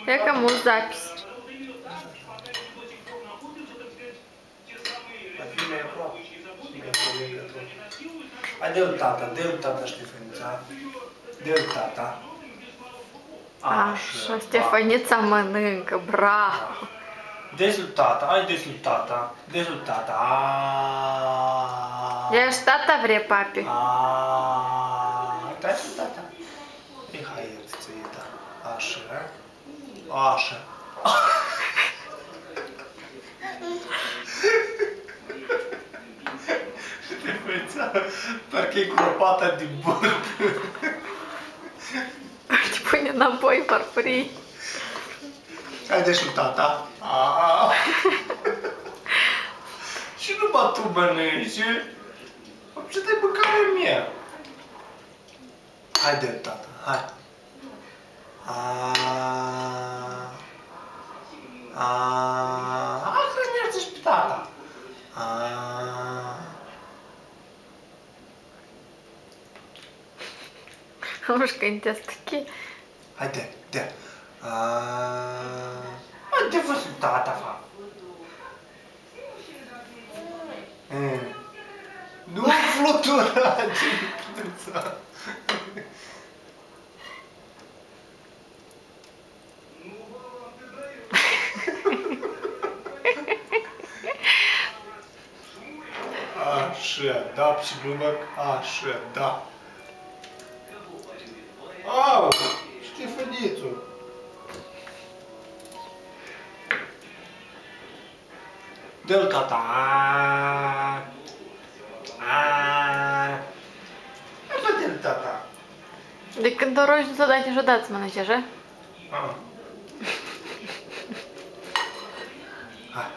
Я кому запись. Hai dă-l tata, Ștefănița. Dă-l tata. Așa, Ștefănița mănâncă, bravo. Dă-l tata, hai dă-l tata. Dă-l tata. Я ж tata vrea, papi. Dă-l tata. Hai, ierți-ți, da. Așa. Așa. Ștefănița, parcă-i cu lopata din burg. Te pune înapoi farfurii. Hai de-și tata. Și numai tu mănânci. Ce te-ai mâncare mie? Hai de tata, hai. Hai hrănește-și pe tata. Ушка у такие. Hai de. Hai de văzut tata, fa. Nu flutura din plânța. Așa, da, și glumă, așa, da. Au, Ștefănițu. Dă-l tata. Dă-l tata. De când o rogi, nu s-o dai niciodată să mănânci, așa? Hai.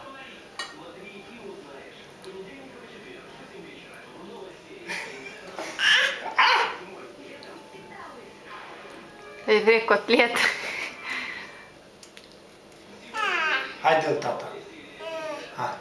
Îi vrei cotlet? Hai de-l tata. Hai.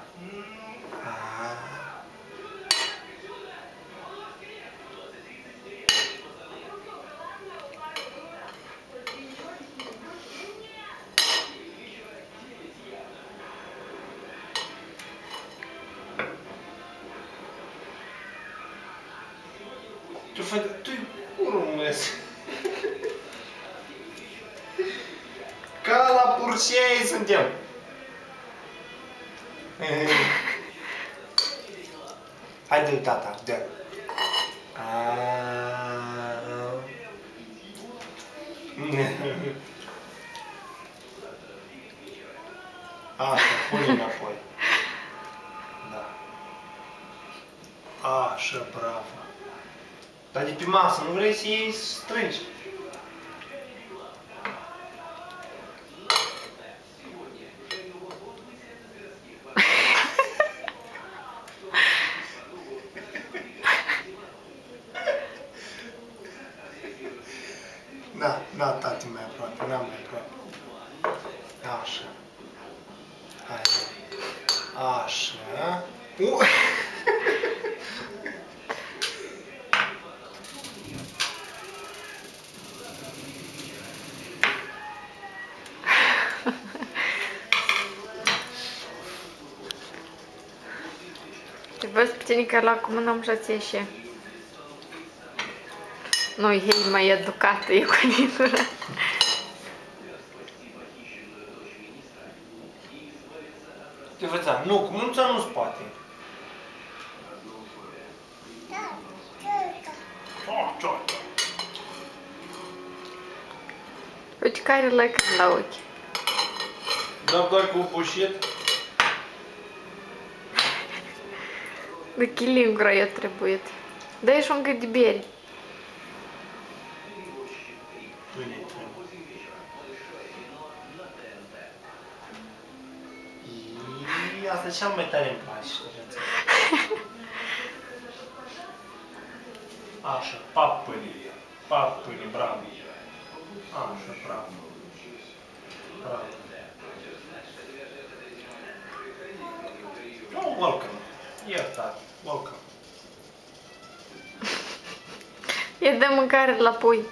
Tu-i urmezi. Ca la Purcei suntem. Hai de-l tata, dă. Așa, pune înapoi. Da. Așa, bravo. Dar de pe masă, nu vrei să iei strângi? Da, tati mai aproape, n-am mai aproape. Așa. Hai. Așa. Te văd pe tine că la cum n-am șație și... Nu, ei mai educată, e cu litura. Te văd, nu, cu mânuța nu spate. Uite care lăcări la ochi. Da, doar cu poșet. De chilingura i-a trebuit. Dă-i și un gât de beri. Asta cel mai tare îmi place. Așa, papăli, bravo. Așa, bravo. Bravo. Oh, welcome. Iertați, welcome. E de mâncare la pui.